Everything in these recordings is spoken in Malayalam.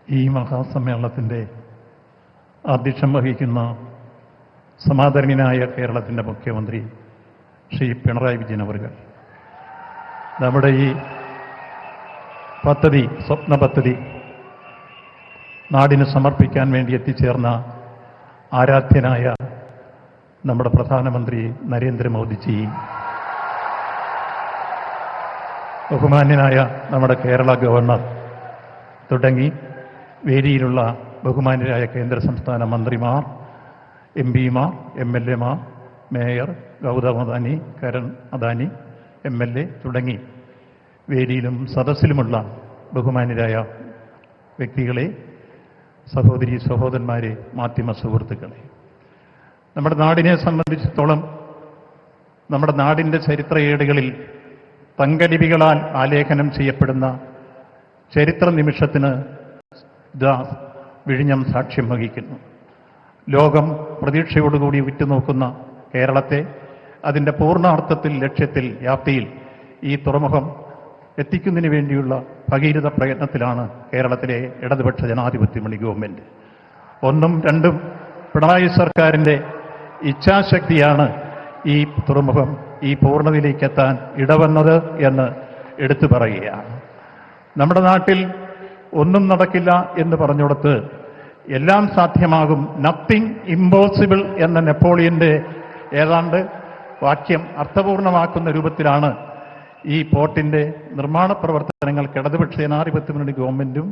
ഈ മഹാസമ്മേളനത്തിൻ്റെ അധ്യക്ഷം വഹിക്കുന്ന സമാദരണീയനായ കേരളത്തിൻ്റെ മുഖ്യമന്ത്രി ശ്രീ പിണറായി വിജയൻ അവர்கள், നമ്മുടെ ഈ പദ്ധതി, സ്വപ്ന പദ്ധതി നാടിന് സമർപ്പിക്കാൻ വേണ്ടി എത്തിച്ചേർന്ന ആരാധ്യനായ നമ്മുടെ പ്രധാനമന്ത്രി നരേന്ദ്രമോദിജി, ബഹുമാന്യനായ നമ്മുടെ കേരള ഗവർണർ തുടങ്ങി വേദിയിലുള്ള ബഹുമാന്യരായ കേന്ദ്ര സംസ്ഥാന മന്ത്രിമാർ, എംപിമാർ, MLAമാർ, മേയർ ഗൗതം അദാനി, കരൺ അദാനി MLA തുടങ്ങി വേദിയിലും സദസ്സിലുമുള്ള ബഹുമാന്യരായ വ്യക്തികളെ, സഹോദരി സഹോദരന്മാരെ, മാധ്യമ സുഹൃത്തുക്കളെ, നമ്മുടെ നാടിനെ സംബന്ധിച്ചിടത്തോളം നമ്മുടെ നാടിൻ്റെ ചരിത്രയേടുകളിൽ തങ്കലിപികളാൽ ആലേഖനം ചെയ്യപ്പെടുന്ന ചരിത്ര നിമിഷത്തിന് വിഴിഞ്ഞം സാക്ഷ്യം വഹിക്കുന്നു. ലോകം പ്രതീക്ഷയോടുകൂടി ഉറ്റുനോക്കുന്ന കേരളത്തെ അതിൻ്റെ പൂർണ്ണാർത്ഥത്തിൽ, ലക്ഷ്യത്തിൽ, വ്യാപ്തിയിൽ ഈ തുറമുഖം എത്തിക്കുന്നതിന് വേണ്ടിയുള്ള ഭഗീരഥ പ്രയത്നത്തിലാണ് കേരളത്തിലെ ഇടതുപക്ഷ ജനാധിപത്യ മുന്നണി ഗവൺമെൻറ്. ഒന്നും രണ്ടും പിണറായി സർക്കാരിൻ്റെ ഇച്ഛാശക്തിയാണ് ഈ തുറമുഖം ഈ പൂർണ്ണതയിലേക്കെത്താൻ ഇടവന്നത് എന്ന് എടുത്തു പറയുകയാണ്. നമ്മുടെ നാട്ടിൽ ഒന്നും നടക്കില്ല എന്ന് പറഞ്ഞുകൊടുത്ത് എല്ലാം സാധ്യമാകും, നത്തിങ് ഇമ്പോസിബിൾ എന്ന നെപ്പോളിയൻ്റെ ഏതാണ്ട് വാക്യം അർത്ഥപൂർണമാക്കുന്ന രൂപത്തിലാണ് ഈ പോർട്ടിൻ്റെ നിർമ്മാണ പ്രവർത്തനങ്ങൾക്ക് ഇടതുപക്ഷ ജനാധിപത്യ മുന്നണി ഗവൺമെൻറ്റും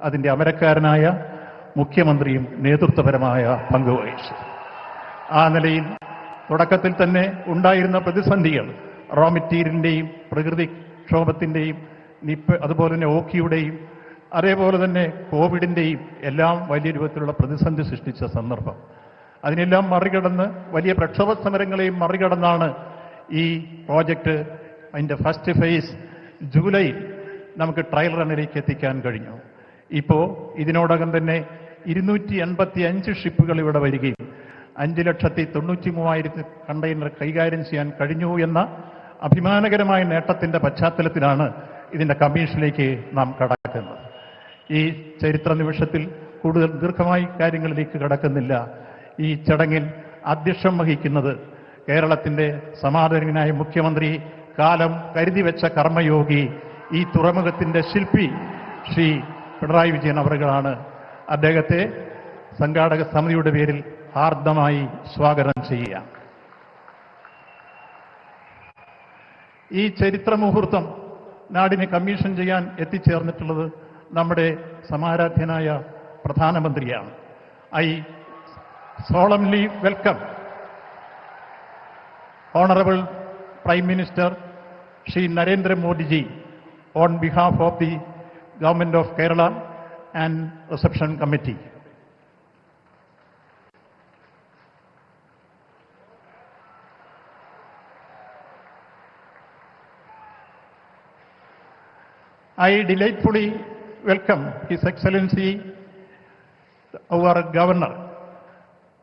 അതിൻ്റെ അമരക്കാരനായ മുഖ്യമന്ത്രിയും നേതൃത്വപരമായ പങ്കുവഹിച്ചു. ആ നിലയിൽ തുടക്കത്തിൽ തന്നെ ഉണ്ടായിരുന്ന പ്രതിസന്ധികൾ, റോ മെറ്റീരിയലിൻ്റെയും പ്രകൃതിക്ഷോഭത്തിൻ്റെയും അതുപോലെ തന്നെ ഓക്കിയുടെയും അതേപോലെ തന്നെ കോവിഡിൻ്റെയും എല്ലാം വലിയ രൂപത്തിലുള്ള പ്രതിസന്ധി സൃഷ്ടിച്ച സന്ദർഭം, അതിനെല്ലാം മറികടന്ന് വലിയ പ്രക്ഷോഭ സമരങ്ങളെയും മറികടന്നാണ് ഈ പ്രോജക്റ്റ് അതിൻ്റെ ഫസ്റ്റ് ഫേസ് ജൂലൈ നമുക്ക് ട്രയൽ റണ്ണിലേക്ക് എത്തിക്കാൻ കഴിഞ്ഞു. ഇപ്പോൾ ഇതിനോടകം തന്നെ 285 ഷിപ്പുകൾ ഇവിടെ വരികയും 5,93,000 കണ്ടെയ്നർ കൈകാര്യം ചെയ്യാൻ കഴിഞ്ഞു എന്ന അഭിമാനകരമായ നേട്ടത്തിൻ്റെ പശ്ചാത്തലത്തിലാണ് ഇതിൻ്റെ കമ്മീഷനിലേക്ക് നാം കടക്കുന്നത്. ഈ ചരിത്ര നിമിഷത്തിൽ കൂടുതൽ ദീർഘമായി കാര്യങ്ങളിലേക്ക് കടക്കുന്നില്ല. ഈ ചടങ്ങിൽ അധ്യക്ഷം വഹിക്കുന്നത് കേരളത്തിൻ്റെ സമാദരണീയനായ മുഖ്യമന്ത്രി, കാലം കരുതി വെച്ച കർമ്മയോഗി, ഈ തുറമുഖത്തിൻ്റെ ശില്പി ശ്രീ പിണറായി വിജയൻ അവറുകളാണ്. അദ്ദേഹത്തെ സംഘാടക സമിതിയുടെ പേരിൽ ഹാർദമായി സ്വാഗതം ചെയ്യുക. ഈ ചരിത്ര മുഹൂർത്തം നാടിനെ കമ്മീഷൻ ചെയ്യാൻ എത്തിച്ചേർന്നിട്ടുള്ളത് നമ്മുടെ സമാരാധ്യനായ പ്രധാനമന്ത്രിയാണ്. I solemnly welcome Honorable Prime Minister Shri Narendra Modi ji on behalf of the Government of Kerala and Reception Committee. I delightfully welcome His Excellency, our Governor,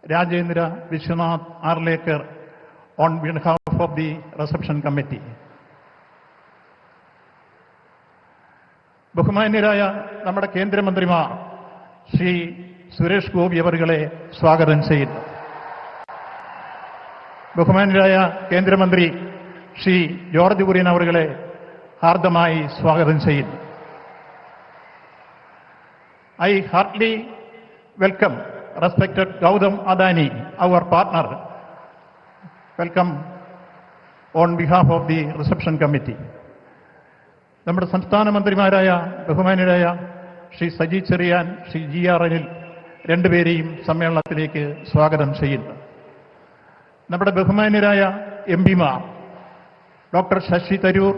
Rajendra Vishwanath Arlekar, on behalf of the Reception Committee. ബഹുമാന്യരായ നമ്മുടെ കേന്ദ്രമന്ത്രിമാർ ശ്രീ സുരേഷ് ഗോപി അവരുകളെ സ്വാഗതം ചെയ്യുന്നു. ബഹുമാന്യരായ കേന്ദ്രമന്ത്രി ശ്രീ ജോർജ് കുര്യൻ അവരുകളെ ഹാർദമായി സ്വാഗതം ചെയ്യുന്നു. I heartily welcome respected Gautam Adani, our partner. Welcome on behalf of the Reception Committee. നമ്മുടെ സംസ്ഥാന മന്ത്രിമാരായ ബഹുമാന്യരായ ശ്രീ സജി ചെറിയാൻ, ശ്രീ GR അനിൽ രണ്ടുപേരെയും സമ്മേളനത്തിലേക്ക് സ്വാഗതം ചെയ്യുന്നു. നമ്മുടെ ബഹുമാന്യരായ MPമാർ ഡോക്ടർ ശശി തരൂർ,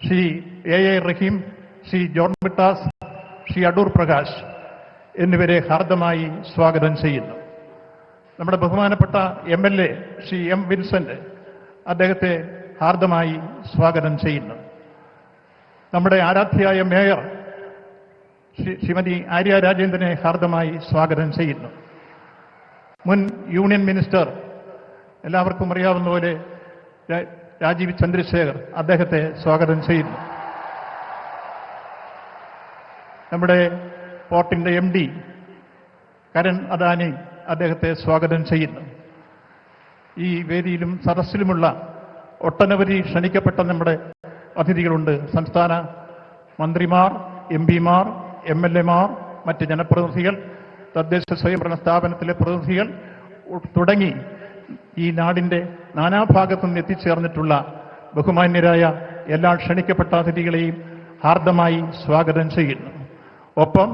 ശ്രീ A റഹീം, ശ്രീ ജോൺ ബിട്ടാസ്, ശ്രീ അടൂർ പ്രകാശ് എന്നിവരെ ഹാർദമായി സ്വാഗതം ചെയ്യുന്നു. നമ്മുടെ ബഹുമാനപ്പെട്ട MLA ശ്രീ M വിൻസെന്റ്, അദ്ദേഹത്തെ ഹാർദമായി സ്വാഗതം ചെയ്യുന്നു. നമ്മുടെ ആരാധ്യയായ മേയർ ശ്രീമതി ആര്യ രാജേന്ദ്രനെ ഹാർദമായി സ്വാഗതം ചെയ്യുന്നു. മുൻ യൂണിയൻ മിനിസ്റ്റർ, എല്ലാവർക്കും അറിയാവുന്ന പോലെ രാജീവ് ചന്ദ്രശേഖർ, അദ്ദേഹത്തെ സ്വാഗതം ചെയ്യുന്നു. നമ്മുടെ പോർട്ടിൻ്റെ MD കരൺ അദാനി അദ്ദേഹത്തെ സ്വാഗതം ചെയ്യുന്നു. ഈ വേദിയിലും സദസ്സിലുമുള്ള ഒട്ടനവധി ക്ഷണിക്കപ്പെട്ട നമ്മുടെ അതിഥികളുണ്ട്. സംസ്ഥാന മന്ത്രിമാർ, MPമാർ, MLAമാർ, മറ്റ് ജനപ്രതിനിധികൾ, തദ്ദേശ സ്വയംഭരണ സ്ഥാപനത്തിലെ പ്രതിനിധികൾ തുടങ്ങി ഈ നാടിൻ്റെ നാനാഭാഗത്തു നിന്ന് എത്തിച്ചേർന്നിട്ടുള്ള ബഹുമാന്യരായ എല്ലാ ക്ഷണിക്കപ്പെട്ട അതിഥികളെയും ഹാർദമായി സ്വാഗതം ചെയ്യുന്നു. ഒപ്പം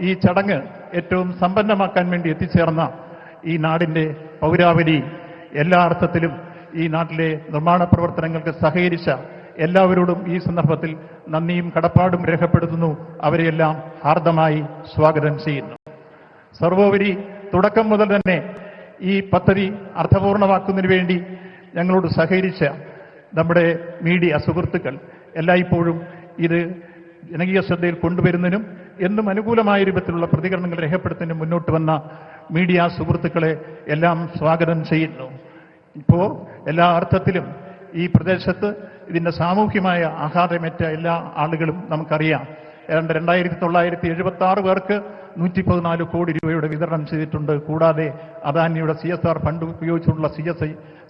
ഈ ചടങ്ങ് ഏറ്റവും സമ്പന്നമാക്കാൻ വേണ്ടി എത്തിച്ചേർന്ന ഈ നാടിൻ്റെ പൗരാവലി, എല്ലാ അർത്ഥത്തിലും ഈ നാട്ടിലെ നിർമ്മാണ പ്രവർത്തനങ്ങൾക്ക് സഹകരിച്ച എല്ലാവരോടും ഈ സന്ദർഭത്തിൽ നന്ദിയും കടപ്പാടും രേഖപ്പെടുത്തുന്നു. അവരെയെല്ലാം ഹാർദമായി സ്വാഗതം ചെയ്യുന്നു. സർവോപരി തുടക്കം മുതൽ തന്നെ ഈ പദ്ധതി അർത്ഥപൂർണമാക്കുന്നതിന് വേണ്ടി ഞങ്ങളോട് സഹകരിച്ച നമ്മുടെ മീഡിയ സുഹൃത്തുക്കൾ എല്ലായ്പ്പോഴും ഇത് ജനകീയ ശ്രദ്ധയിൽ കൊണ്ടുവരുന്നതിനും എന്നും അനുകൂലമായ രൂപത്തിലുള്ള പ്രതികരണങ്ങൾ രേഖപ്പെടുത്തുന്നതിനും മുന്നോട്ട് വന്ന മീഡിയ സുഹൃത്തുക്കളെ എല്ലാം സ്വാഗതം ചെയ്യുന്നു. ഇപ്പോൾ എല്ലാ അർത്ഥത്തിലും ഈ പ്രദേശത്ത് ഇതിൻ്റെ സാമൂഹ്യമായ ആഘാതമേറ്റ എല്ലാ ആളുകളും നമുക്കറിയാം. ഏതാണ്ട് 2976 പേർക്ക് 114 കോടി രൂപയുടെ വിതരണം ചെയ്തിട്ടുണ്ട്. കൂടാതെ അദാനിയുടെ CSR ഫണ്ട് ഉപയോഗിച്ചുകൊണ്ടുള്ള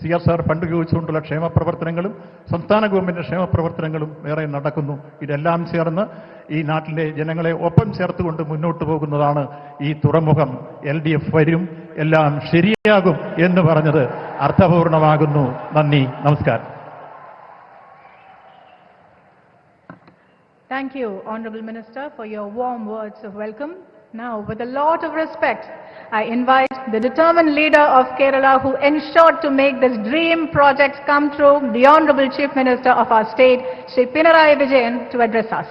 CSR ഫണ്ട് ഉപയോഗിച്ചുകൊണ്ടുള്ള ക്ഷേമപ്രവർത്തനങ്ങളും സംസ്ഥാന ഗവൺമെൻറ് ക്ഷേമപ്രവർത്തനങ്ങളും വേറെ നടക്കുന്നു. ഇതെല്ലാം ചേർന്ന് ഈ നാട്ടിലെ ജനങ്ങളെ ഒപ്പം ചേർത്തുകൊണ്ട് മുന്നോട്ട് പോകുന്നതാണ് ഈ തുറമുഖം. LDF വരും, എല്ലാം ശരിയാകും എന്ന് പറഞ്ഞത് അർത്ഥപൂർണമാകുന്നു. നന്ദി, നമസ്കാരം. Thank you, Honorable Minister, for your warm words of welcome. Now, with a lot of respect, I invite the determined leader of Kerala who ensured to make this dream project come true, the Honorable Chief Minister of our state, Shri Pinarayi Vijayan, to address us.